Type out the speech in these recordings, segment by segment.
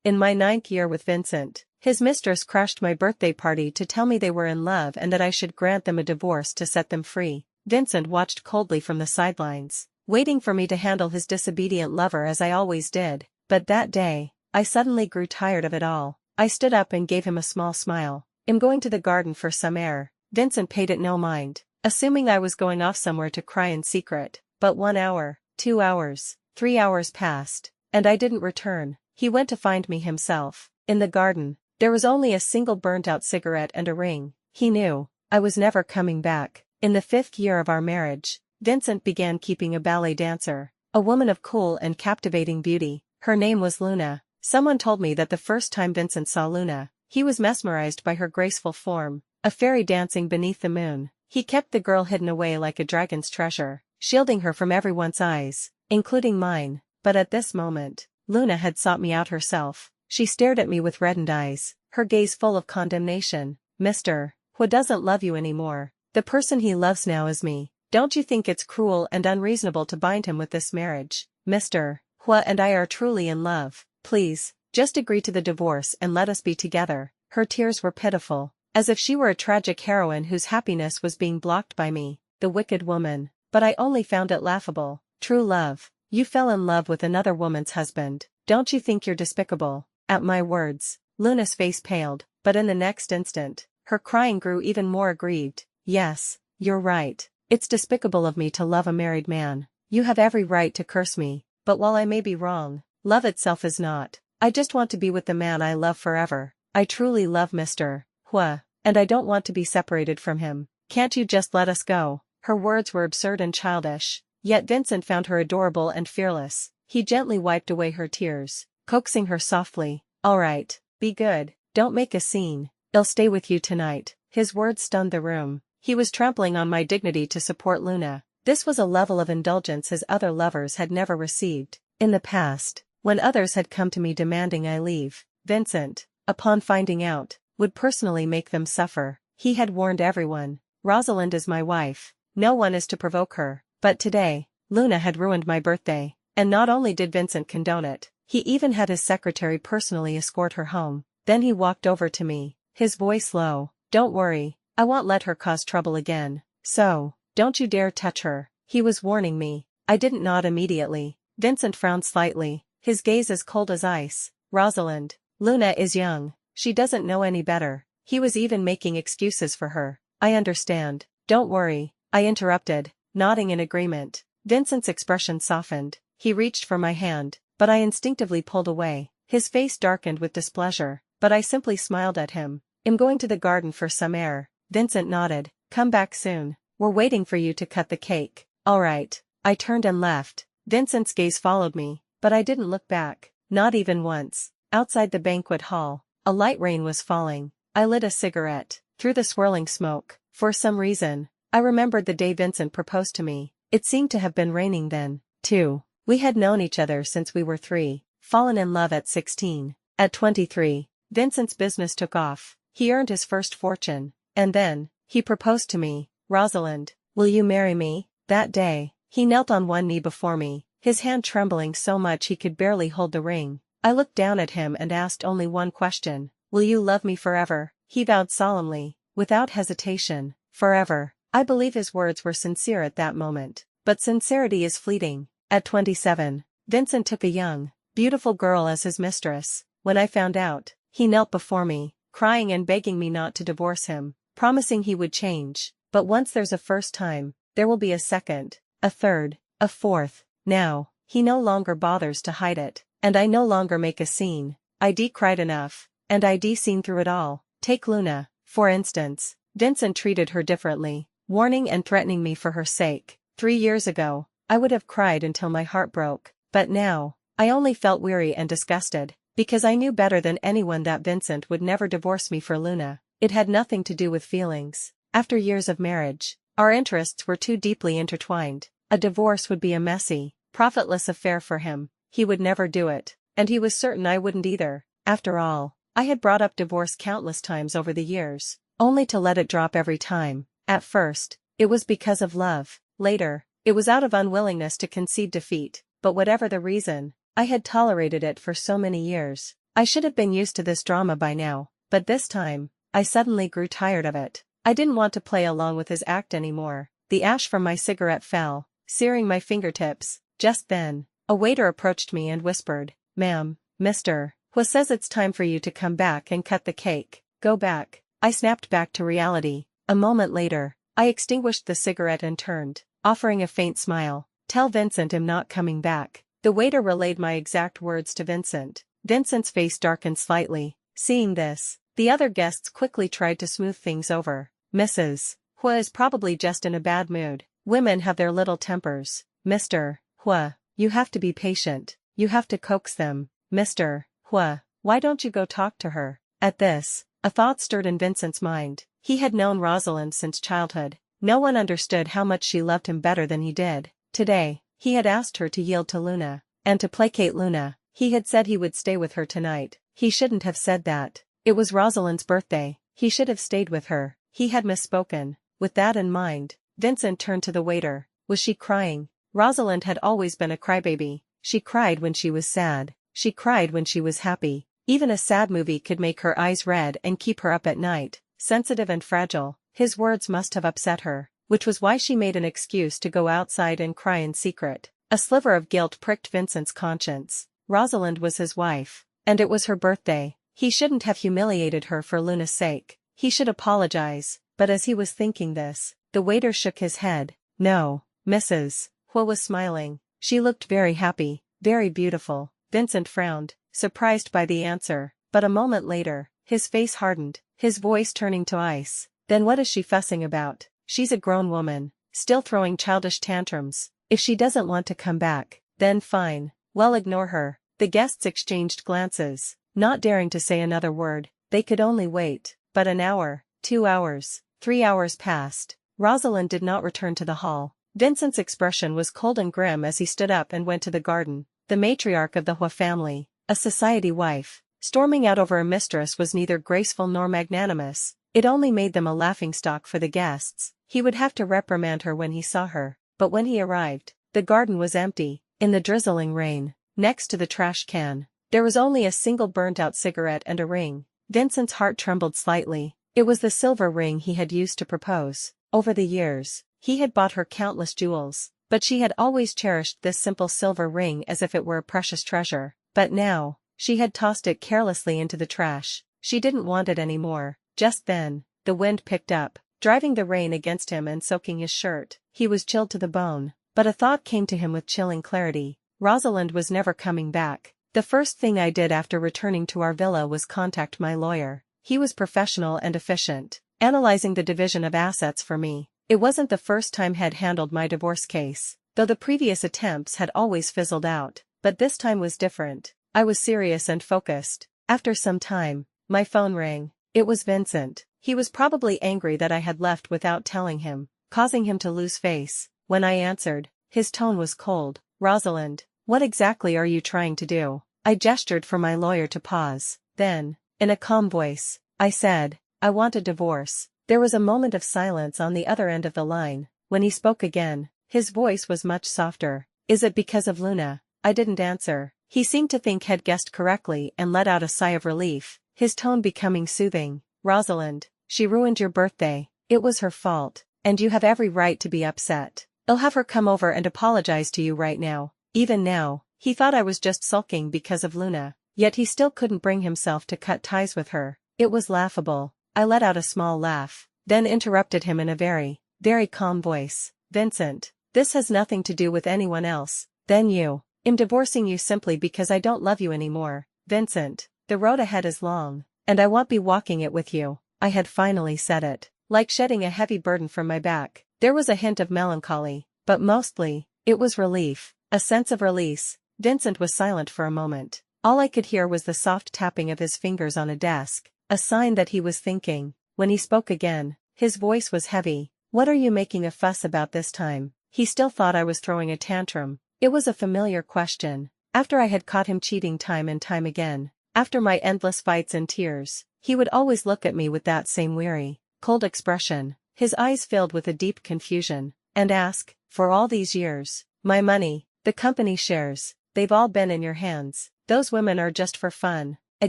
In my 9th year with Vincent, his mistress crashed my birthday party to tell me they were in love and that I should grant them a divorce to set them free. Vincent watched coldly from the sidelines, waiting for me to handle his disobedient lover as I always did, but that day, I suddenly grew tired of it all. I stood up and gave him a small smile. "I'm going to the garden for some air." Vincent paid it no mind, assuming I was going off somewhere to cry in secret, but 1 hour, 2 hours, 3 hours passed, and I didn't return. He went to find me himself. In the garden, there was only a single burnt-out cigarette and a ring. He knew I was never coming back. In the 5th year of our marriage, Vincent began keeping a ballet dancer, a woman of cool and captivating beauty. Her name was Luna. Someone told me that the first time Vincent saw Luna, he was mesmerized by her graceful form, a fairy dancing beneath the moon. He kept the girl hidden away like a dragon's treasure, shielding her from everyone's eyes, including mine. But at this moment, Luna had sought me out herself. She stared at me with reddened eyes, her gaze full of condemnation. "Mr. Who doesn't love you anymore. The person he loves now is me. Don't you think it's cruel and unreasonable to bind him with this marriage? Mr. Who and I are truly in love. Please, just agree to the divorce and let us be together." Her tears were pitiful, as if she were a tragic heroine whose happiness was being blocked by me, the wicked woman. But I only found it laughable. "True love. You fell in love with another woman's husband. Don't you think you're despicable?" At my words, Luna's face paled, but in the next instant, her crying grew even more aggrieved. "Yes, you're right. It's despicable of me to love a married man. You have every right to curse me, but while I may be wrong, love itself is not. I just want to be with the man I love forever. I truly love Mr. Hua, and I don't want to be separated from him. Can't you just let us go?" Her words were absurd and childish, yet Vincent found her adorable and fearless. He gently wiped away her tears, coaxing her softly. "All right, be good, don't make a scene. I'll stay with you tonight." His words stunned the room. He was trampling on my dignity to support Luna. This was a level of indulgence his other lovers had never received. In the past, when others had come to me demanding I leave, Vincent, upon finding out, would personally make them suffer. He had warned everyone, "Rosalind is my wife. No one is to provoke her." But today, Luna had ruined my birthday. And not only did Vincent condone it, he even had his secretary personally escort her home. Then he walked over to me, his voice low. "Don't worry, I won't let her cause trouble again. So, don't you dare touch her." He was warning me. I didn't nod immediately. Vincent frowned slightly, his gaze as cold as ice. "Rosalind, Luna is young. She doesn't know any better." He was even making excuses for her. "I understand. Don't worry," I interrupted, nodding in agreement. Vincent's expression softened. He reached for my hand, but I instinctively pulled away. His face darkened with displeasure, but I simply smiled at him. "I'm going to the garden for some air." Vincent nodded. "Come back soon. We're waiting for you to cut the cake." "All right." I turned and left. Vincent's gaze followed me, but I didn't look back, not even once. Outside the banquet hall, a light rain was falling. I lit a cigarette. Through the swirling smoke, for some reason, I remembered the day Vincent proposed to me. It seemed to have been raining then, too. We had known each other since we were 3, fallen in love at 16. At 23, Vincent's business took off. He earned his first fortune, and then, he proposed to me. "Rosalind, will you marry me?" That day, he knelt on one knee before me, his hand trembling so much he could barely hold the ring. I looked down at him and asked only one question. "Will you love me forever?" He vowed solemnly, without hesitation. Forever. I believe his words were sincere at that moment, but sincerity is fleeting. At 27, Vincent took a young, beautiful girl as his mistress. When I found out, he knelt before me, crying and begging me not to divorce him, promising he would change. But once there's a first time, there will be a second, a third, a fourth. Now, he no longer bothers to hide it, and I no longer make a scene. I cried enough, and I seen through it all. Take Luna, for instance. Vincent treated her differently, warning and threatening me for her sake. 3 years ago, I would have cried until my heart broke, but now, I only felt weary and disgusted, because I knew better than anyone that Vincent would never divorce me for Luna. It had nothing to do with feelings. After years of marriage, our interests were too deeply intertwined. A divorce would be a messy, profitless affair for him. He would never do it, and he was certain I wouldn't either. After all, I had brought up divorce countless times over the years, only to let it drop every time. At first, it was because of love. Later, it was out of unwillingness to concede defeat, but whatever the reason, I had tolerated it for so many years. I should have been used to this drama by now, but this time, I suddenly grew tired of it. I didn't want to play along with his act anymore. The ash from my cigarette fell, searing my fingertips. Just then, a waiter approached me and whispered, "Ma'am, Mr. Who says it's time for you to come back and cut the cake. Go back." I snapped back to reality. A moment later, I extinguished the cigarette and turned, offering a faint smile. "Tell Vincent I'm not coming back." The waiter relayed my exact words to Vincent. Vincent's face darkened slightly. Seeing this, the other guests quickly tried to smooth things over. "Mrs. Hua is probably just in a bad mood. Women have their little tempers. Mr. Hua, you have to be patient. You have to coax them. Mr. Hua, why don't you go talk to her?" At this, a thought stirred in Vincent's mind. He had known Rosalind since childhood. No one understood how much she loved him better than he did. Today, he had asked her to yield to Luna. And to placate Luna, he had said he would stay with her tonight. He shouldn't have said that. It was Rosalind's birthday. He should have stayed with her. He had misspoken. With that in mind, Vincent turned to the waiter. Was she crying? Rosalind had always been a crybaby. She cried when she was sad. She cried when she was happy. Even a sad movie could make her eyes red and keep her up at night. Sensitive and fragile, his words must have upset her, which was why she made an excuse to go outside and cry in secret. A sliver of guilt pricked Vincent's conscience. Rosalind was his wife, and it was her birthday. He shouldn't have humiliated her for Luna's sake. He should apologize, but as he was thinking this, the waiter shook his head. "No, Mrs. Hua was smiling. She looked very happy, very beautiful." Vincent frowned, surprised by the answer, but a moment later, his face hardened, his voice turning to ice. "Then what is she fussing about? She's a grown woman, still throwing childish tantrums. If she doesn't want to come back, then fine. Well, ignore her." The guests exchanged glances, not daring to say another word. They could only wait. But an hour, 2 hours, 3 hours passed. Rosalind did not return to the hall. Vincent's expression was cold and grim as he stood up and went to the garden. The matriarch of the Hua family, a society wife, storming out over a mistress was neither graceful nor magnanimous. It only made them a laughingstock for the guests. He would have to reprimand her when he saw her. But when he arrived, the garden was empty. In the drizzling rain, next to the trash can, there was only a single burnt-out cigarette and a ring. Vincent's heart trembled slightly. It was the silver ring he had used to propose. Over the years, he had bought her countless jewels, but she had always cherished this simple silver ring as if it were a precious treasure. But now, she had tossed it carelessly into the trash. She didn't want it anymore. Just then, the wind picked up, driving the rain against him and soaking his shirt. He was chilled to the bone. But a thought came to him with chilling clarity. Rosalind was never coming back. The first thing I did after returning to our villa was contact my lawyer. He was professional and efficient, analyzing the division of assets for me. It wasn't the first time he'd handled my divorce case, though the previous attempts had always fizzled out. But this time was different. I was serious and focused. After some time, my phone rang. It was Vincent. He was probably angry that I had left without telling him, causing him to lose face. When I answered, his tone was cold. "Rosalind, what exactly are you trying to do?" I gestured for my lawyer to pause. Then, in a calm voice, I said, "I want a divorce." There was a moment of silence on the other end of the line. When he spoke again, his voice was much softer. "Is it because of Luna?" I didn't answer. He seemed to think he'd guessed correctly and let out a sigh of relief, his tone becoming soothing. "Rosalind, she ruined your birthday. It was her fault, and you have every right to be upset. I'll have her come over and apologize to you right now." Even now, he thought I was just sulking because of Luna, yet he still couldn't bring himself to cut ties with her. It was laughable. I let out a small laugh, then interrupted him in a very, very calm voice. "Vincent, this has nothing to do with anyone else than you. I'm divorcing you simply because I don't love you anymore. Vincent, the road ahead is long, and I won't be walking it with you." I had finally said it, like shedding a heavy burden from my back. There was a hint of melancholy, but mostly, it was relief, a sense of release. Vincent was silent for a moment. All I could hear was the soft tapping of his fingers on a desk, a sign that he was thinking. When he spoke again, his voice was heavy. "What are you making a fuss about this time?" He still thought I was throwing a tantrum. It was a familiar question. After I had caught him cheating time and time again, after my endless fights and tears, he would always look at me with that same weary, cold expression, his eyes filled with a deep confusion, and ask, "For all these years, my money, the company shares, they've all been in your hands. Those women are just for fun, A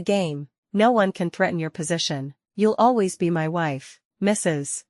game. No one can threaten your position. You'll always be my wife, Mrs.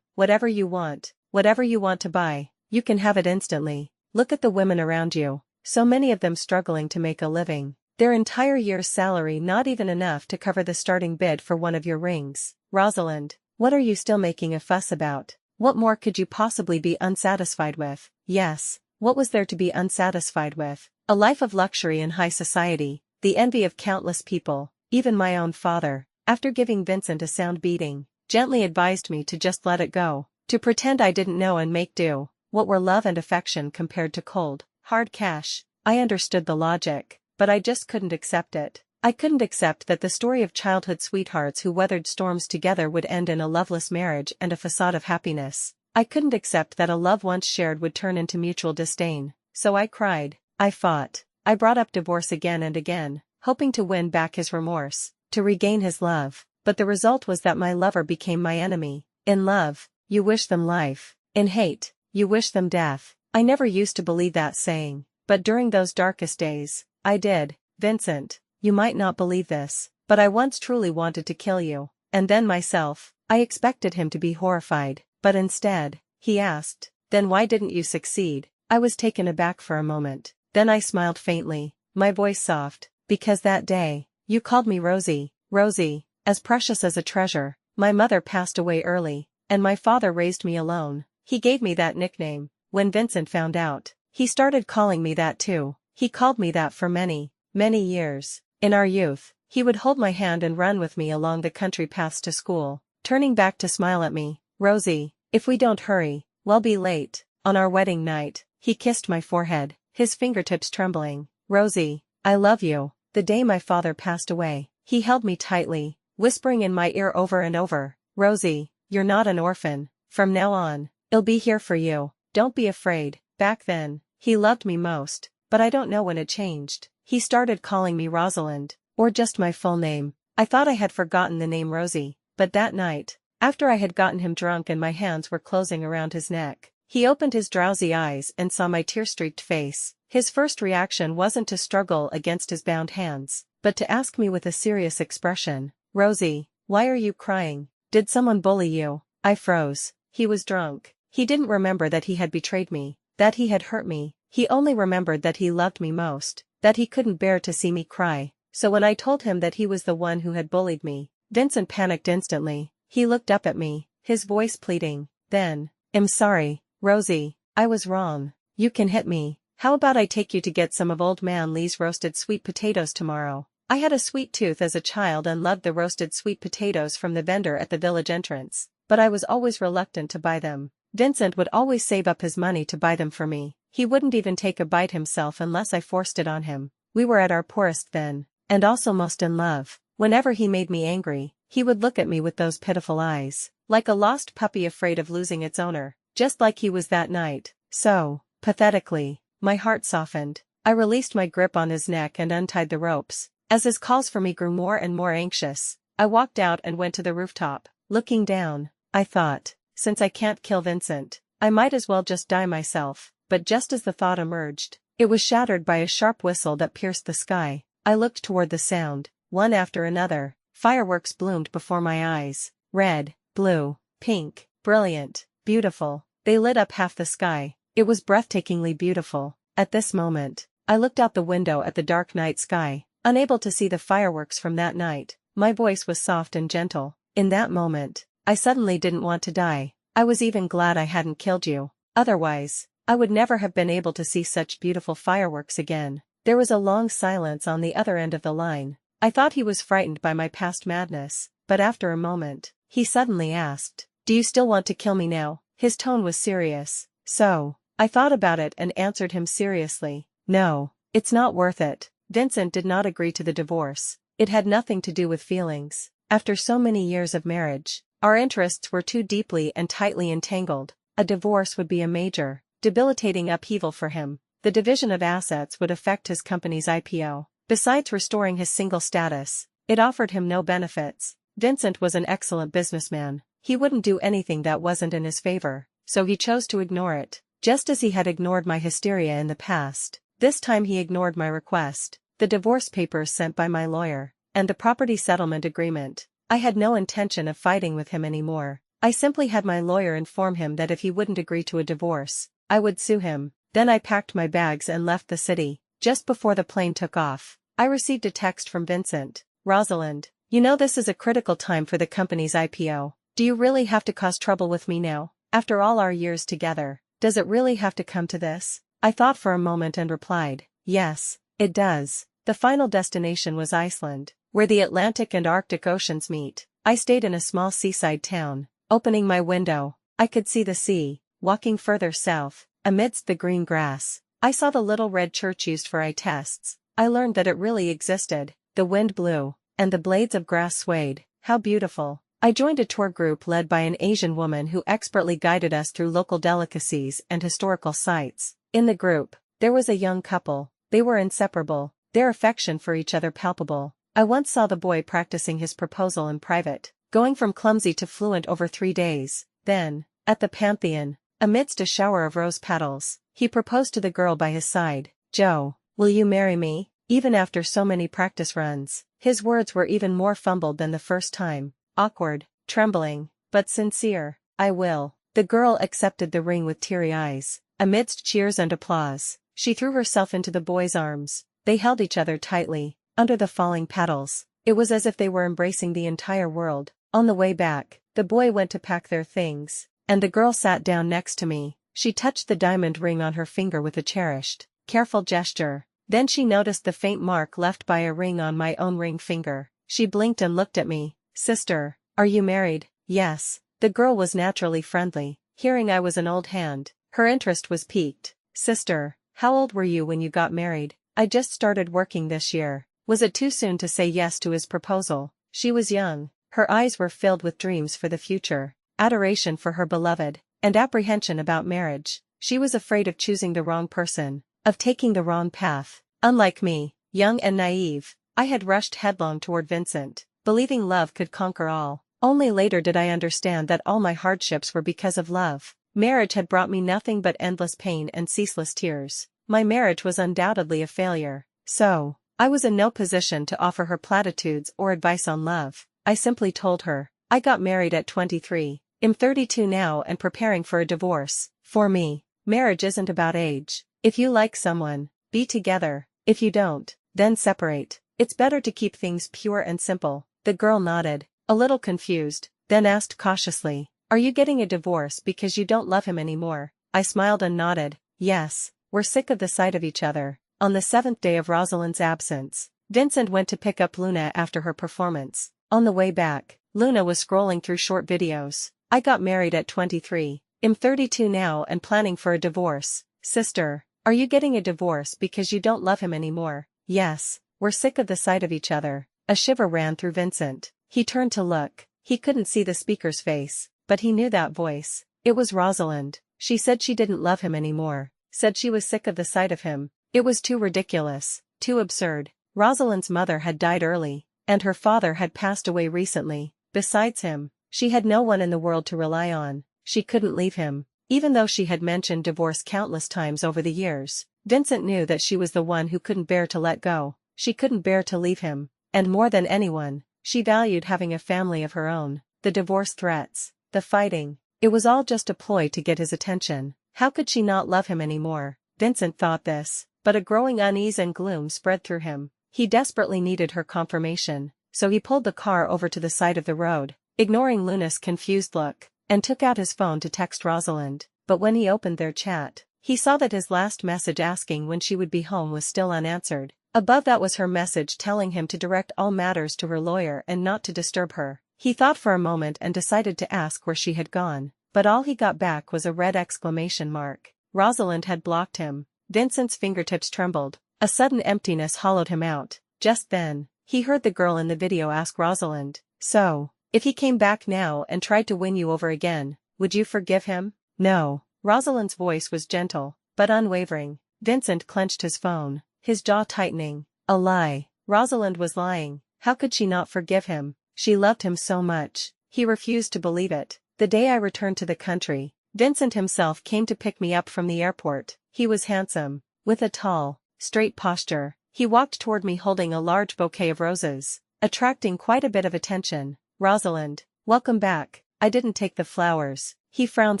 Whatever you want to buy, you can have it instantly. Look at the women around you, so many of them struggling to make a living. Their entire year's salary not even enough to cover the starting bid for one of your rings. Rosalind, what are you still making a fuss about? What more could you possibly be unsatisfied with? Yes, what was there to be unsatisfied with? A life of luxury in high society, the envy of countless people, even my own father, after giving Vincent a sound beating, gently advised me to just let it go, to pretend I didn't know and make do. What were love and affection compared to cold, hard cash? I understood the logic, but I just couldn't accept it. I couldn't accept that the story of childhood sweethearts who weathered storms together would end in a loveless marriage and a facade of happiness. I couldn't accept that a love once shared would turn into mutual disdain. So I cried. I fought. I brought up divorce again and again, hoping to win back his remorse, to regain his love. But the result was that my lover became my enemy. In love, you wish them life. In hate, you wish them death. I never used to believe that saying, but during those darkest days, I did. Vincent, you might not believe this, but I once truly wanted to kill you, and then myself. I expected him to be horrified, but instead, he asked, "Then why didn't you succeed?" I was taken aback for a moment, then I smiled faintly, my voice soft, "Because that day, you called me Rosie, Rosie, as precious as a treasure. My mother passed away early, and my father raised me alone. He gave me that nickname. When Vincent found out, he started calling me that too. He called me that for many, many years. In our youth, he would hold my hand and run with me along the country paths to school, turning back to smile at me. Rosie, if we don't hurry, we'll be late." On our wedding night, he kissed my forehead, his fingertips trembling. "Rosie, I love you." The day my father passed away, he held me tightly, whispering in my ear over and over, "Rosie, you're not an orphan. From now on, I'll be here for you. Don't be afraid." Back then, he loved me most, but I don't know when it changed. He started calling me Rosalind, or just my full name. I thought I had forgotten the name Rosie, but that night, after I had gotten him drunk and my hands were closing around his neck, he opened his drowsy eyes and saw my tear-streaked face. His first reaction wasn't to struggle against his bound hands, but to ask me with a serious expression, "Rosie, why are you crying? Did someone bully you?" I froze. He was drunk. He didn't remember that he had betrayed me, that he had hurt me. He only remembered that he loved me most, that he couldn't bear to see me cry. So when I told him that he was the one who had bullied me, Vincent panicked instantly. He looked up at me, his voice pleading. Then, "I'm sorry, Rosie, I was wrong. You can hit me. How about I take you to get some of old man Lee's roasted sweet potatoes tomorrow?" I had a sweet tooth as a child and loved the roasted sweet potatoes from the vendor at the village entrance, but I was always reluctant to buy them. Vincent would always save up his money to buy them for me. He wouldn't even take a bite himself unless I forced it on him. We were at our poorest then, and also most in love. Whenever he made me angry, he would look at me with those pitiful eyes, like a lost puppy afraid of losing its owner, just like he was that night. So, pathetically, my heart softened. I released my grip on his neck and untied the ropes. As his calls for me grew more and more anxious, I walked out and went to the rooftop. Looking down, I thought, since I can't kill Vincent, I might as well just die myself. But just as the thought emerged, it was shattered by a sharp whistle that pierced the sky. I looked toward the sound. One after another, fireworks bloomed before my eyes. Red, blue, pink, brilliant, beautiful. They lit up half the sky. It was breathtakingly beautiful. At this moment, I looked out the window at the dark night sky, unable to see the fireworks from that night. My voice was soft and gentle. In that moment, I suddenly didn't want to die. I was even glad I hadn't killed you. Otherwise, I would never have been able to see such beautiful fireworks again. There was a long silence on the other end of the line. I thought he was frightened by my past madness, but after a moment, he suddenly asked, "Do you still want to kill me now?" His tone was serious. So, I thought about it and answered him seriously, "No, it's not worth it." Vincent did not agree to the divorce. It had nothing to do with feelings. After so many years of marriage, our interests were too deeply and tightly entangled. A divorce would be a major, debilitating upheaval for him. The division of assets would affect his company's IPO. Besides restoring his single status, it offered him no benefits. Vincent was an excellent businessman. He wouldn't do anything that wasn't in his favor, so he chose to ignore it. Just as he had ignored my hysteria in the past, this time he ignored my request. The divorce papers sent by my lawyer. and the property settlement agreement. I had no intention of fighting with him anymore. I simply had my lawyer inform him that if he wouldn't agree to a divorce, I would sue him. Then I packed my bags and left the city. Just before the plane took off, I received a text from Vincent. Rosalind, you know this is a critical time for the company's IPO. Do you really have to cause trouble with me now? After all our years together, does it really have to come to this? I thought for a moment and replied, yes, it does. The final destination was Iceland, where the Atlantic and Arctic Oceans meet. I stayed in a small seaside town. Opening my window, I could see the sea. Walking further south, amidst the green grass, I saw the little red church used for eye tests. I learned that it really existed. The wind blew, and the blades of grass swayed. How beautiful. I joined a tour group led by an Asian woman who expertly guided us through local delicacies and historical sites. In the group, there was a young couple. They were inseparable, their affection for each other palpable. I once saw the boy practicing his proposal in private, going from clumsy to fluent over 3 days. Then, at the Pantheon, amidst a shower of rose petals, he proposed to the girl by his side. "Joe, will you marry me?" Even after so many practice runs, his words were even more fumbled than the first time. Awkward, trembling, but sincere. "I will." The girl accepted the ring with teary eyes. Amidst cheers and applause, she threw herself into the boy's arms. They held each other tightly, under the falling petals. It was as if they were embracing the entire world. On the way back, the boy went to pack their things, and the girl sat down next to me. She touched the diamond ring on her finger with a cherished, careful gesture. Then she noticed the faint mark left by a ring on my own ring finger. She blinked and looked at me. "Sister, are you married?" "Yes." The girl was naturally friendly. Hearing I was an old hand, her interest was piqued. "Sister, how old were you when you got married?" "I just started working this year." Was it too soon to say yes to his proposal? She was young. Her eyes were filled with dreams for the future, adoration for her beloved, and apprehension about marriage. She was afraid of choosing the wrong person, of taking the wrong path. Unlike me, young and naive, I had rushed headlong toward Vincent, believing love could conquer all. Only later did I understand that all my hardships were because of love. Marriage had brought me nothing but endless pain and ceaseless tears. My marriage was undoubtedly a failure. So, I was in no position to offer her platitudes or advice on love. I simply told her, "I got married at 23. I'm 32 now and preparing for a divorce. For me, marriage isn't about age. If you like someone, be together. If you don't, then separate. It's better to keep things pure and simple." The girl nodded, a little confused, then asked cautiously, "Are you getting a divorce because you don't love him anymore?" I smiled and nodded, "Yes, we're sick of the sight of each other." On the 7th day of Rosalind's absence, Vincent went to pick up Luna after her performance. On the way back, Luna was scrolling through short videos. "I got married at 23. I'm 32 now and planning for a divorce." "Sister, are you getting a divorce because you don't love him anymore?" "Yes, we're sick of the sight of each other." A shiver ran through Vincent. He turned to look. He couldn't see the speaker's face, but he knew that voice. It was Rosalind. She said she didn't love him anymore, said she was sick of the sight of him. It was too ridiculous, too absurd. Rosalind's mother had died early, and her father had passed away recently. Besides him, she had no one in the world to rely on. She couldn't leave him. Even though she had mentioned divorce countless times over the years, Vincent knew that she was the one who couldn't bear to let go. She couldn't bear to leave him. And more than anyone, she valued having a family of her own. The divorce threats, the fighting, it was all just a ploy to get his attention. How could she not love him anymore? Vincent thought this, but a growing unease and gloom spread through him. He desperately needed her confirmation, so he pulled the car over to the side of the road, ignoring Luna's confused look, and took out his phone to text Rosalind. But when he opened their chat, he saw that his last message asking when she would be home was still unanswered. Above that was her message telling him to direct all matters to her lawyer and not to disturb her. He thought for a moment and decided to ask where she had gone, but all he got back was a red exclamation mark. Rosalind had blocked him. Vincent's fingertips trembled. A sudden emptiness hollowed him out. Just then, he heard the girl in the video ask Rosalind, "So, if he came back now and tried to win you over again, would you forgive him?" "No." Rosalind's voice was gentle, but unwavering. Vincent clenched his phone, his jaw tightening. A lie. Rosalind was lying. How could she not forgive him? She loved him so much. He refused to believe it. The day I returned to the country, Vincent himself came to pick me up from the airport. He was handsome, with a tall, straight posture. He walked toward me holding a large bouquet of roses. attracting quite a bit of attention. "Rosalind, welcome back. I didn't take the flowers." He frowned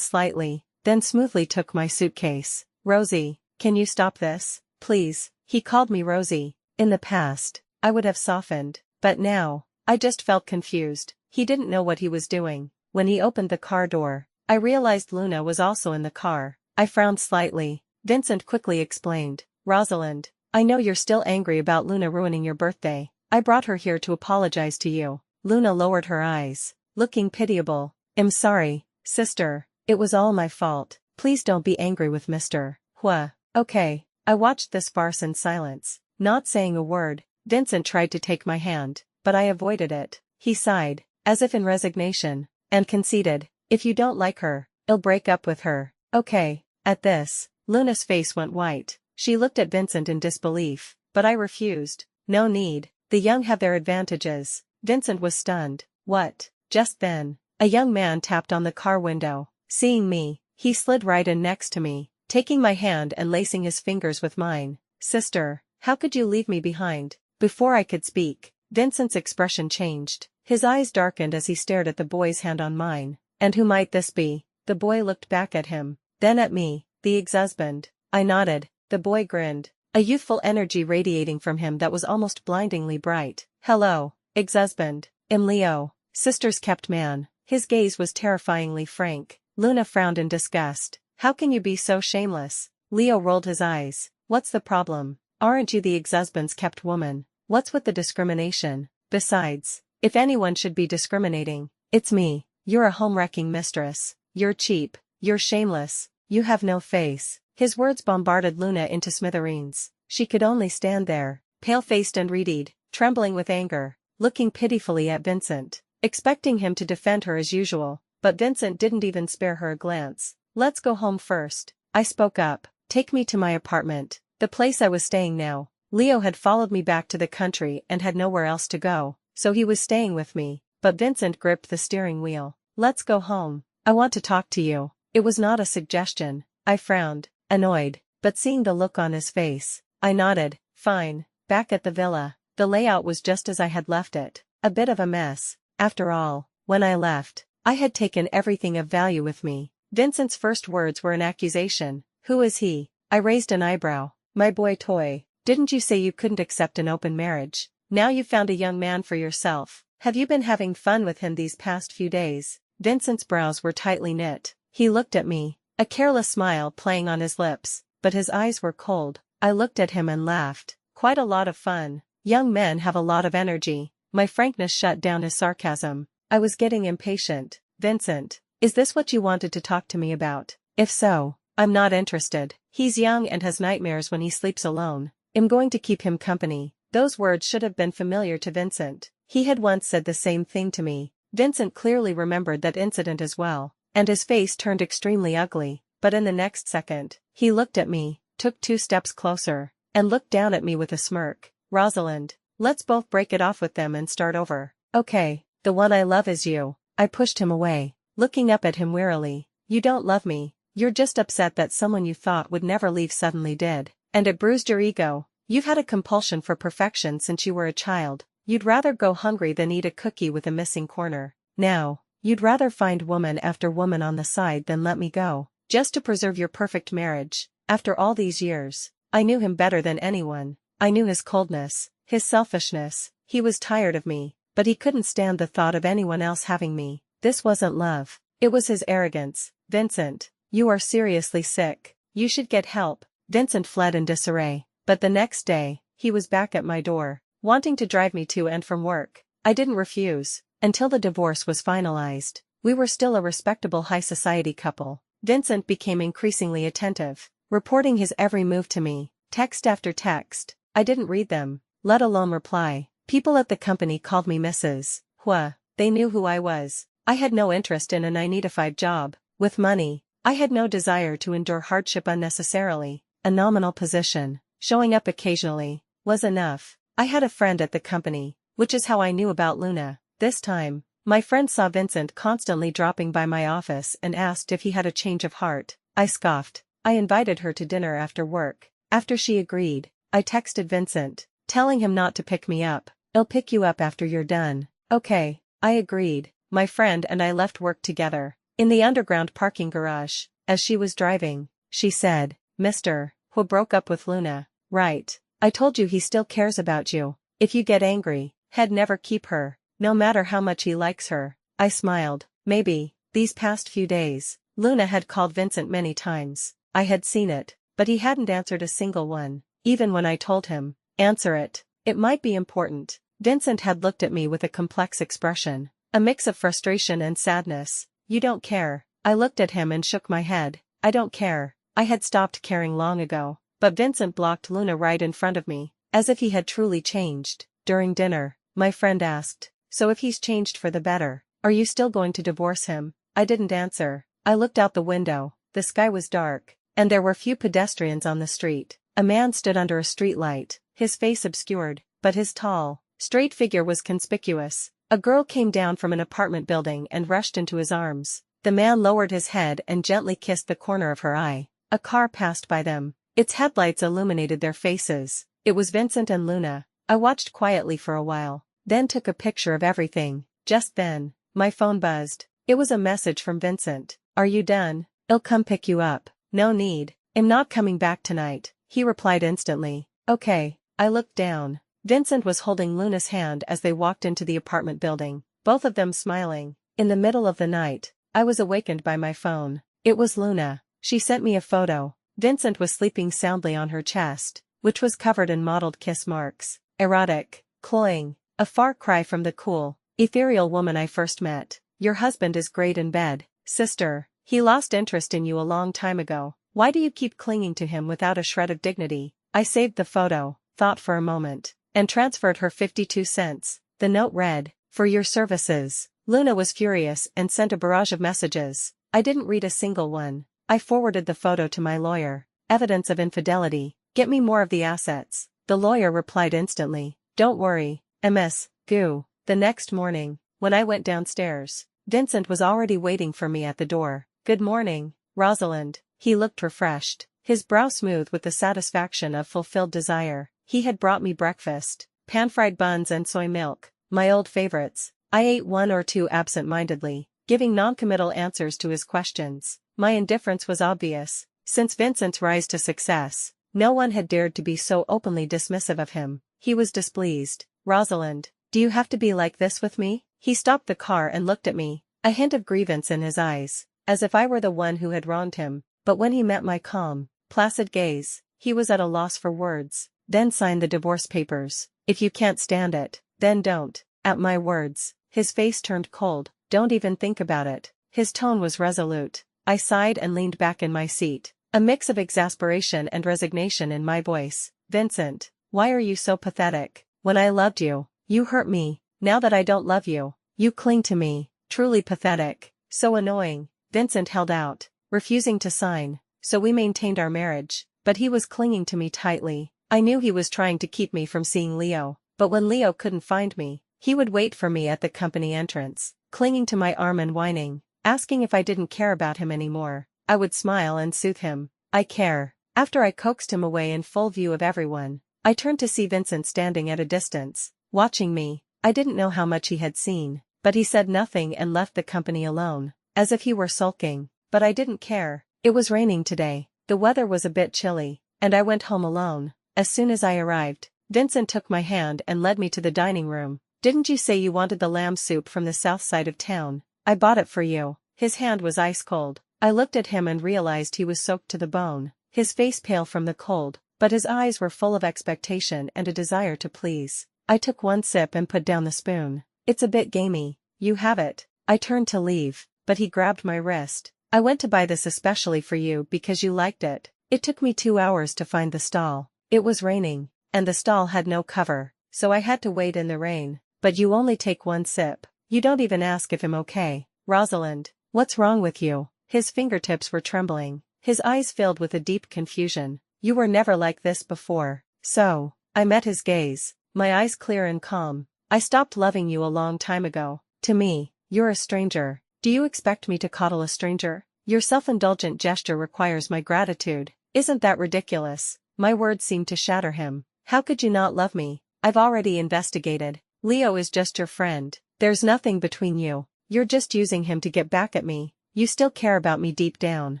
slightly, then smoothly took my suitcase. "Rosie, can you stop this, please?" He called me Rosie. In the past, I would have softened, but now, I just felt confused. He didn't know what he was doing. When he opened the car door, I realized Luna was also in the car. I frowned slightly. Vincent quickly explained, "Rosalind, I know you're still angry about Luna ruining your birthday. I brought her here to apologize to you." Luna lowered her eyes, looking pitiable. "I'm sorry, sister. It was all my fault. Please don't be angry with Mr. Hua." "Okay." I watched this farce in silence, not saying a word. Vincent tried to take my hand, but I avoided it. He sighed, as if in resignation, and conceded, "If you don't like her, I'll break up with her." "Okay." At this, Luna's face went white. She looked at Vincent in disbelief, but I refused. "No need. The young have their advantages." Vincent was stunned. "What?" Just then, a young man tapped on the car window. Seeing me, he slid right in next to me, taking my hand and lacing his fingers with mine. "Sister, how could you leave me behind?" Before I could speak, Vincent's expression changed. His eyes darkened as he stared at the boy's hand on mine. "And who might this be?" The boy looked back at him, then at me. "The ex-husband." I nodded. The boy grinned, a youthful energy radiating from him that was almost blindingly bright. "Hello, ex-husband. I'm Leo, sister's kept man." His gaze was terrifyingly frank. Luna frowned in disgust. "How can you be so shameless?" Leo rolled his eyes. "What's the problem? Aren't you the ex-husband's kept woman? What's with the discrimination? Besides, if anyone should be discriminating, it's me. You're a home-wrecking mistress. You're cheap. You're shameless. You have no face." His words bombarded Luna into smithereens. She could only stand there, pale-faced and reedied, trembling with anger, looking pitifully at Vincent, expecting him to defend her as usual, but Vincent didn't even spare her a glance. "Let's go home first," I spoke up. "Take me to my apartment, the place I was staying now." Leo had followed me back to the country and had nowhere else to go, so he was staying with me, but Vincent gripped the steering wheel. "Let's go home. I want to talk to you." It was not a suggestion. I frowned, annoyed, but seeing the look on his face, I nodded. "Fine." Back at the villa, the layout was just as I had left it. A bit of a mess. After all, when I left, I had taken everything of value with me. Vincent's first words were an accusation. "Who is he?" I raised an eyebrow. "My boy toy. Didn't you say you couldn't accept an open marriage? Now you've found a young man for yourself. Have you been having fun with him these past few days?" Vincent's brows were tightly knit. He looked at me, a careless smile playing on his lips, but his eyes were cold. I looked at him and laughed. "Quite a lot of fun. Young men have a lot of energy." My frankness shut down his sarcasm. I was getting impatient. "Vincent, is this what you wanted to talk to me about? If so, I'm not interested. He's young and has nightmares when he sleeps alone. I'm going to keep him company." Those words should have been familiar to Vincent. He had once said the same thing to me. Vincent clearly remembered that incident as well, and his face turned extremely ugly, but in the next second, he looked at me, took 2 steps closer, and looked down at me with a smirk. "Rosalind, let's both break it off with them and start over." "Okay, the one I love is you." I pushed him away, looking up at him wearily. "You don't love me. You're just upset that someone you thought would never leave suddenly did, and it bruised your ego. You've had a compulsion for perfection since you were a child. You'd rather go hungry than eat a cookie with a missing corner. Now, you'd rather find woman after woman on the side than let me go, just to preserve your perfect marriage. After all these years, I knew him better than anyone. I knew his coldness, his selfishness. He was tired of me, but he couldn't stand the thought of anyone else having me. This wasn't love. It was his arrogance. Vincent, you are seriously sick. You should get help." Vincent fled in disarray, but the next day, he was back at my door, wanting to drive me to and from work. I didn't refuse. Until the divorce was finalized, we were still a respectable high society couple. Vincent became increasingly attentive, reporting his every move to me, text after text. I didn't read them, let alone reply. People at the company called me Mrs. Hua. They knew who I was. I had no interest in a 9-to-5 job. With money, I had no desire to endure hardship unnecessarily. A nominal position, showing up occasionally, was enough. I had a friend at the company, which is how I knew about Luna. This time, my friend saw Vincent constantly dropping by my office and asked if he had a change of heart. I scoffed. I invited her to dinner after work. After she agreed, I texted Vincent, telling him not to pick me up, I'll pick you up after you're done. Okay, I agreed. My friend and I left work together. In the underground parking garage, as she was driving, she said, Mr. Who broke up with Luna, right? I told you he still cares about you. If you get angry, he'd never keep her, no matter how much he likes her. I smiled. Maybe, these past few days, Luna had called Vincent many times. I had seen it, but he hadn't answered a single one. Even when I told him, answer it. It might be important. Vincent had looked at me with a complex expression, a mix of frustration and sadness. You don't care. I looked at him and shook my head. I don't care. I had stopped caring long ago. But Vincent blocked Luna right in front of me, as if he had truly changed. During dinner, my friend asked, so if he's changed for the better, are you still going to divorce him? I didn't answer. I looked out the window. The sky was dark, and there were few pedestrians on the street. A man stood under a streetlight, his face obscured, but his tall, straight figure was conspicuous. A girl came down from an apartment building and rushed into his arms. The man lowered his head and gently kissed the corner of her eye. A car passed by them. Its headlights illuminated their faces. It was Vincent and Luna. I watched quietly for a while, then took a picture of everything. Just then, my phone buzzed. It was a message from Vincent. Are you done? I'll come pick you up. No need. I'm not coming back tonight, he replied instantly. Okay. I looked down. Vincent was holding Luna's hand as they walked into the apartment building, both of them smiling. In the middle of the night, I was awakened by my phone. It was Luna. She sent me a photo. Vincent was sleeping soundly on her chest, which was covered in mottled kiss marks. Erotic, cloying, a far cry from the cool, ethereal woman I first met. Your husband is great in bed, sister. He lost interest in you a long time ago. Why do you keep clinging to him without a shred of dignity? I saved the photo, thought for a moment, and transferred her 52 cents. The note read, for your services. Luna was furious and sent a barrage of messages. I didn't read a single one. I forwarded the photo to my lawyer. Evidence of infidelity. Get me more of the assets. The lawyer replied instantly. Don't worry, Ms. Gu. The next morning, when I went downstairs, Vincent was already waiting for me at the door. Good morning, Rosalind. He looked refreshed, his brow smooth with the satisfaction of fulfilled desire. He had brought me breakfast, pan-fried buns and soy milk, my old favorites. I ate one or two absent-mindedly, giving non-committal answers to his questions. My indifference was obvious. Since Vincent's rise to success, no one had dared to be so openly dismissive of him. He was displeased. Rosalind, do you have to be like this with me? He stopped the car and looked at me, a hint of grievance in his eyes, as if I were the one who had wronged him. But when he met my calm, placid gaze, he was at a loss for words. Then sign the divorce papers. If you can't stand it, then don't. At my words, his face turned cold. Don't even think about it. His tone was resolute. I sighed and leaned back in my seat, a mix of exasperation and resignation in my voice. Vincent, why are you so pathetic? When I loved you, you hurt me. Now that I don't love you, you cling to me. Truly pathetic. So annoying. Vincent held out, refusing to sign, so we maintained our marriage, but he was clinging to me tightly. I knew he was trying to keep me from seeing Leo, but when Leo couldn't find me, he would wait for me at the company entrance, clinging to my arm and whining, asking if I didn't care about him anymore. I would smile and soothe him. I care. After I coaxed him away in full view of everyone, I turned to see Vincent standing at a distance, watching me. I didn't know how much he had seen, but he said nothing and left the company alone, as if he were sulking. But I didn't care. It was raining today, the weather was a bit chilly, and I went home alone. As soon as I arrived, Vincent took my hand and led me to the dining room. Didn't you say you wanted the lamb soup from the south side of town? I bought it for you. His hand was ice cold. I looked at him and realized he was soaked to the bone, his face pale from the cold, but his eyes were full of expectation and a desire to please. I took one sip and put down the spoon. It's a bit gamey. You have it. I turned to leave, but he grabbed my wrist. I went to buy this especially for you because you liked it. It took me 2 hours to find the stall. It was raining, and the stall had no cover, so I had to wait in the rain. But you only take one sip. You don't even ask if I'm okay. Rosalind, what's wrong with you? His fingertips were trembling, his eyes filled with a deep confusion. You were never like this before. So, I met his gaze, my eyes clear and calm. I stopped loving you a long time ago. To me, you're a stranger. Do you expect me to coddle a stranger? Your self-indulgent gesture requires my gratitude. Isn't that ridiculous? My words seemed to shatter him. How could you not love me? I've already investigated. Leo is just your friend. There's nothing between you. You're just using him to get back at me. You still care about me deep down.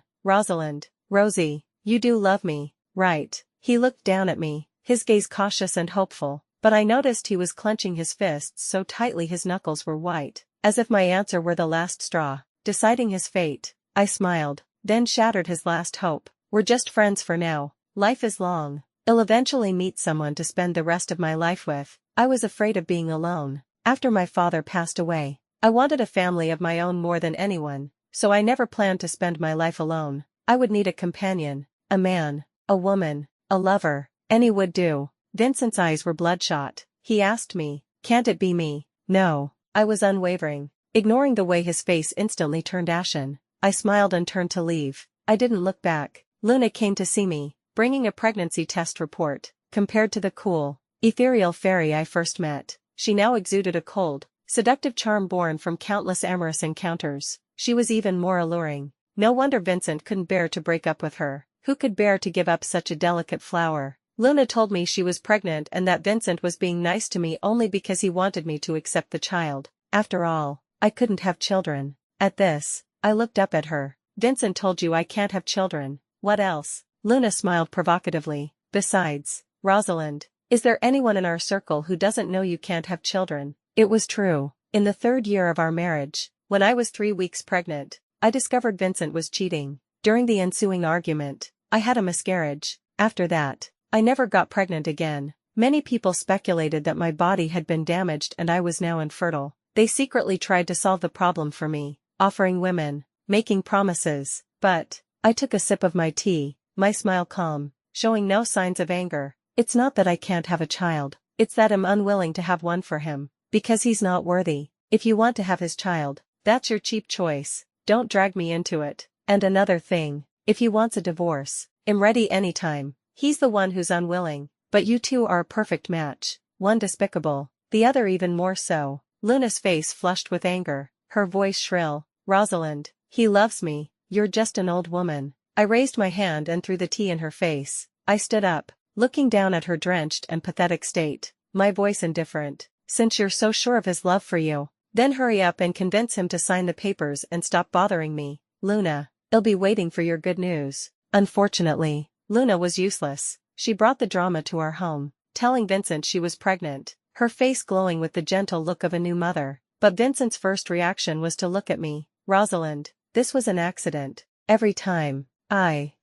Rosalind. Rosie, you do love me, right? He looked down at me, his gaze cautious and hopeful, but I noticed he was clenching his fists so tightly his knuckles were white, as if my answer were the last straw, deciding his fate. I smiled, then shattered his last hope. We're just friends for now. Life is long. I'll eventually meet someone to spend the rest of my life with. I was afraid of being alone. After my father passed away, I wanted a family of my own more than anyone, so I never planned to spend my life alone. I would need a companion, a man, a woman, a lover. Any would do. Vincent's eyes were bloodshot. He asked me, "Can't it be me?" No. I was unwavering, ignoring the way his face instantly turned ashen. I smiled and turned to leave. I didn't look back. Luna came to see me, bringing a pregnancy test report. Compared to the cool, ethereal fairy I first met, she now exuded a cold, seductive charm born from countless amorous encounters. She was even more alluring. No wonder Vincent couldn't bear to break up with her. Who could bear to give up such a delicate flower? Luna told me she was pregnant and that Vincent was being nice to me only because he wanted me to accept the child. After all, I couldn't have children. At this, I looked up at her. Vincent told you I can't have children. What else? Luna smiled provocatively. Besides, Rosalind, is there anyone in our circle who doesn't know you can't have children? It was true. In the 3rd year of our marriage, when I was 3 weeks pregnant, I discovered Vincent was cheating. During the ensuing argument, I had a miscarriage. After that, I never got pregnant again. Many people speculated that my body had been damaged and I was now infertile. They secretly tried to solve the problem for me, offering women, making promises, but I took a sip of my tea, my smile calm, showing no signs of anger. It's not that I can't have a child, it's that I'm unwilling to have one for him, because he's not worthy. If you want to have his child, that's your cheap choice. Don't drag me into it. And another thing, if he wants a divorce, I'm ready anytime. He's the one who's unwilling, but you two are a perfect match. One despicable, the other even more so. Luna's face flushed with anger, her voice shrill. Rosalind, he loves me, you're just an old woman. I raised my hand and threw the tea in her face. I stood up, looking down at her drenched and pathetic state, my voice indifferent. Since you're so sure of his love for you, then hurry up and convince him to sign the papers and stop bothering me. Luna, I'll be waiting for your good news. Unfortunately, Luna was useless. She brought the drama to our home, telling Vincent she was pregnant, her face glowing with the gentle look of a new mother. But Vincent's first reaction was to look at me. Rosalind, this was an accident. Every time.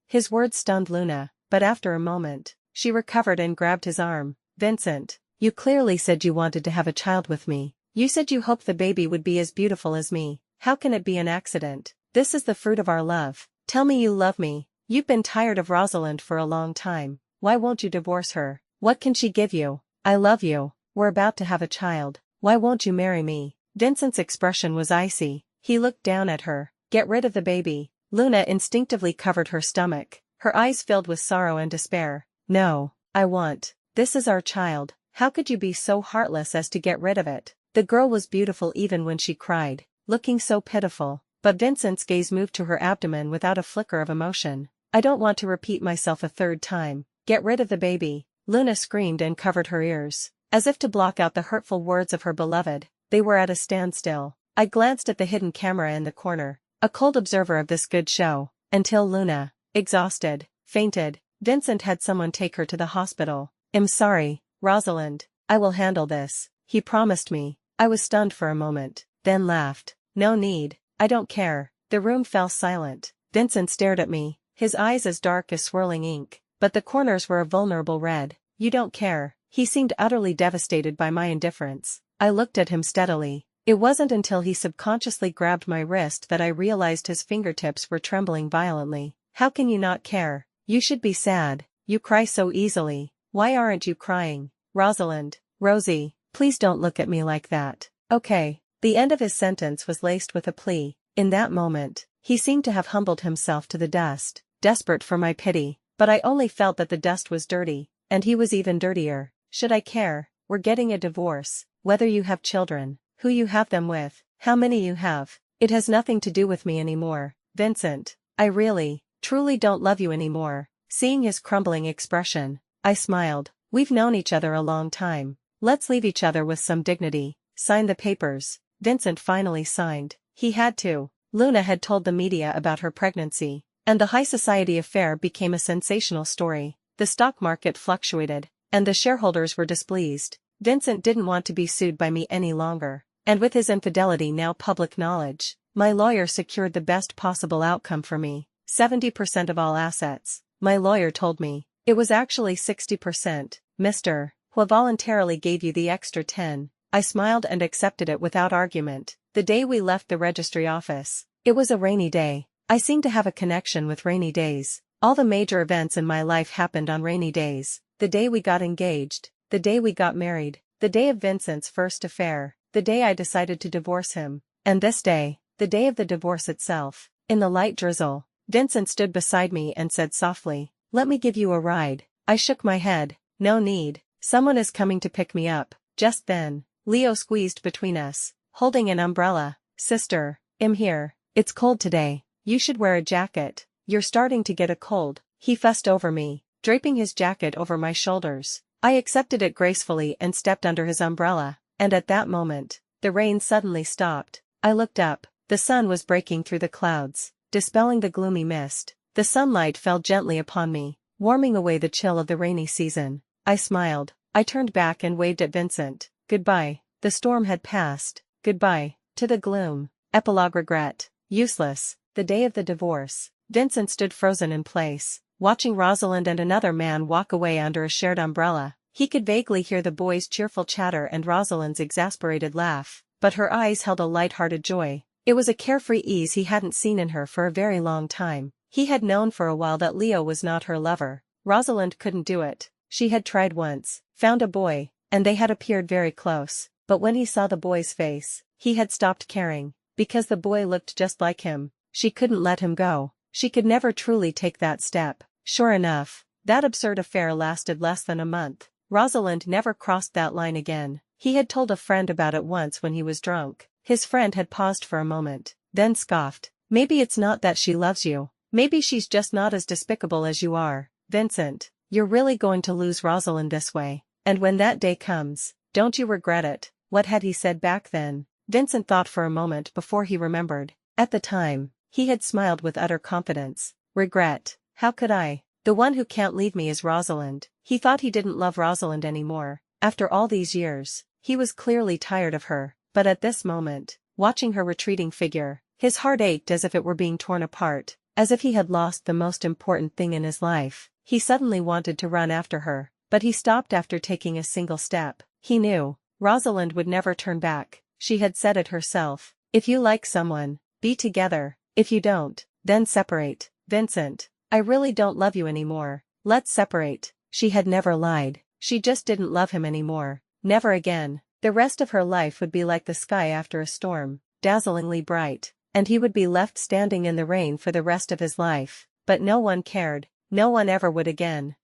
His words stunned Luna, but after a moment, she recovered and grabbed his arm. Vincent, you clearly said you wanted to have a child with me. You said you hoped the baby would be as beautiful as me. How can it be an accident? This is the fruit of our love. Tell me you love me. You've been tired of Rosalind for a long time. Why won't you divorce her? What can she give you? I love you. We're about to have a child. Why won't you marry me? Vincent's expression was icy. He looked down at her. Get rid of the baby. Luna instinctively covered her stomach, her eyes filled with sorrow and despair. No, I want. This is our child. How could you be so heartless as to get rid of it? The girl was beautiful even when she cried, looking so pitiful, but Vincent's gaze moved to her abdomen without a flicker of emotion. I don't want to repeat myself a 3rd time. Get rid of the baby. Luna screamed and covered her ears, as if to block out the hurtful words of her beloved. They were at a standstill. I glanced at the hidden camera in the corner, a cold observer of this good show, until Luna, exhausted, fainted. Vincent had someone take her to the hospital. I'm sorry, Rosalind. I will handle this, he promised me. I was stunned for a moment, then laughed. No need, I don't care. The room fell silent. Vincent stared at me, his eyes as dark as swirling ink, but the corners were a vulnerable red. You don't care. He seemed utterly devastated by my indifference. I looked at him steadily. It wasn't until he subconsciously grabbed my wrist that I realized his fingertips were trembling violently. How can you not care? You should be sad. You cry so easily. Why aren't you crying? Rosalind, Rosie, please don't look at me like that. Okay. The end of his sentence was laced with a plea. In that moment, he seemed to have humbled himself to the dust, desperate for my pity, but I only felt that the dust was dirty, and he was even dirtier. Should I care? We're getting a divorce. Whether you have children, who you have them with, how many you have, it has nothing to do with me anymore. Vincent, I really, truly don't love you anymore. Seeing his crumbling expression, I smiled. We've known each other a long time. Let's leave each other with some dignity. Sign the papers. Vincent finally signed. He had to. Luna had told the media about her pregnancy, and the high society affair became a sensational story. The stock market fluctuated, and the shareholders were displeased. Vincent didn't want to be sued by me any longer, and with his infidelity now public knowledge, my lawyer secured the best possible outcome for me. 70% of all assets, my lawyer told me. It was actually 60%, Mr. Who voluntarily gave you the extra 10. I smiled and accepted it without argument. The day we left the registry office, it was a rainy day. I seem to have a connection with rainy days. All the major events in my life happened on rainy days. The day we got engaged, the day we got married, the day of Vincent's first affair, the day I decided to divorce him, and this day, the day of the divorce itself. In the light drizzle, Vincent stood beside me and said softly, "Let me give you a ride." I shook my head. No need. Someone is coming to pick me up. Just then, Leo squeezed between us, holding an umbrella. "Sister, I'm here. It's cold today. You should wear a jacket. You're starting to get a cold." He fussed over me, draping his jacket over my shoulders. I accepted it gracefully and stepped under his umbrella, and at that moment, the rain suddenly stopped. I looked up. The sun was breaking through the clouds, dispelling the gloomy mist. The sunlight fell gently upon me, warming away the chill of the rainy season. I smiled. I turned back and waved at Vincent. Goodbye. The storm had passed. Goodbye to the gloom. Epilogue. Regret. Useless. The day of the divorce. Vincent stood frozen in place, watching Rosalind and another man walk away under a shared umbrella. He could vaguely hear the boys' cheerful chatter and Rosalind's exasperated laugh, but her eyes held a light-hearted joy. It was a carefree ease he hadn't seen in her for a very long time. He had known for a while that Leo was not her lover. Rosalind couldn't do it. She had tried once, found a boy, and they had appeared very close, but when he saw the boy's face, he had stopped caring, because the boy looked just like him. She couldn't let him go. She could never truly take that step. Sure enough, that absurd affair lasted less than a month. Rosalind never crossed that line again. He had told a friend about it once when he was drunk. His friend had paused for a moment, then scoffed. "Maybe it's not that she loves you. Maybe she's just not as despicable as you are. Vincent, you're really going to lose Rosalind this way. And when that day comes, don't you regret it?" What had he said back then? Vincent thought for a moment before he remembered. At the time, he had smiled with utter confidence. Regret? How could I? The one who can't leave me is Rosalind. He thought he didn't love Rosalind anymore. After all these years, he was clearly tired of her. But at this moment, watching her retreating figure, his heart ached as if it were being torn apart, as if he had lost the most important thing in his life. He suddenly wanted to run after her, but he stopped after taking a single step. He knew Rosalind would never turn back. She had said it herself. If you like someone, be together. If you don't, then separate. Vincent, I really don't love you anymore. Let's separate. She had never lied. She just didn't love him anymore. Never again. The rest of her life would be like the sky after a storm, dazzlingly bright, and he would be left standing in the rain for the rest of his life. But no one cared. No one ever would again.